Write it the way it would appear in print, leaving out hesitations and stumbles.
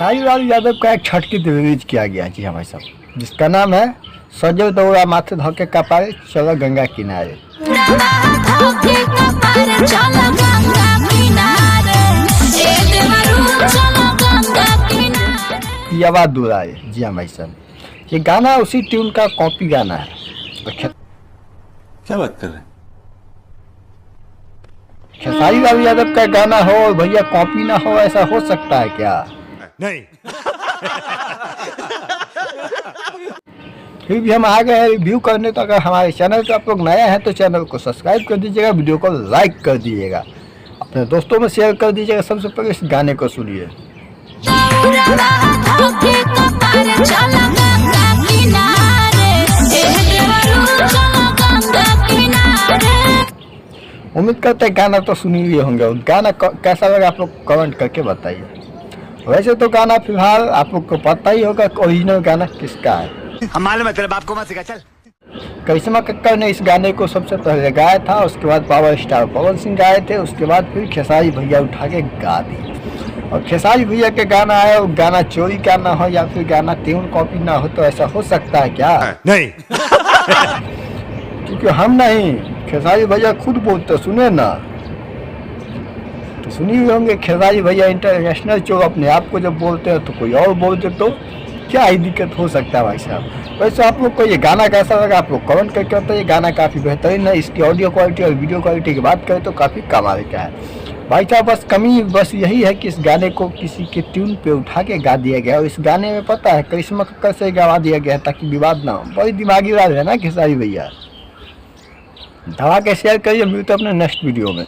खेसारी लाल यादव का एक छठ गीत रिलीज किया गया जी हमारे साहब, जिसका नाम है सजल दौड़ा माथे धोके कपारे चलो गंगा किनारे। ये आवाज दूरा है जी हमारे साहब। ये गाना उसी ट्यून का कॉपी गाना है। क्या बात कर रहे हैं? खेसारी लाल यादव का गाना हो और भैया कॉपी ना हो, ऐसा हो सकता है क्या? नहीं। फिर भी हम आ गए हैं रिव्यू करने। तो अगर हमारे चैनल पे आप लोग नए हैं तो चैनल को सब्सक्राइब कर दीजिएगा, वीडियो को लाइक कर दीजिएगा, अपने दोस्तों में शेयर कर दीजिएगा। सबसे पहले इस गाने को सुनिए। उम्मीद करते हैं गाना तो सुनी लिए होंगे। गाना कैसा लगा आप लोग कमेंट करके बताइए। वैसे तो गाना फिलहाल आप लोग को पता ही होगा ओरिजिनल गाना किसका है। हम मालूम है तेरे बाप को मत सिखा, चल। करिश्मा कक्कर ने इस गाने को सबसे पहले गाया था, उसके बाद पावर स्टार पवन सिंह गाए थे, उसके बाद फिर खेसारी भैया उठा के गा दिए। और खेसारी भैया के गाना है, वो गाना चोरी का ना हो या फिर गाना ट्यून कॉपी ना हो, तो ऐसा हो सकता है क्या? नहीं। क्योंकि हम नहीं, खेसारी भैया खुद बोलते, सुने ना तो सुनी हुए होंगे। खेसारी भैया इंटरनेशनल चोर अपने आप को जब बोलते हैं तो कोई और बोलते तो क्या ही दिक्कत हो सकता है भाई साहब। वैसे आप लोग को ये गाना कैसा लगा आप लोग कमेंट करके बताइए। ये गाना काफ़ी बेहतरीन है। इसकी ऑडियो क्वालिटी और वीडियो क्वालिटी की बात करें तो काफ़ी कमाल का है भाई साहब। बस कमी बस यही है कि इस गाने को किसी के ट्यून पे उठा के गा दिया गया। और इस गाने में पता है करिश्मा कक्कर से गवा दिया गया ताकि विवाद ना हो। बड़ी दिमागी बात है ना खेसारी भैया। धवा के शेयर करिए। मिलते अपने नेक्स्ट वीडियो में।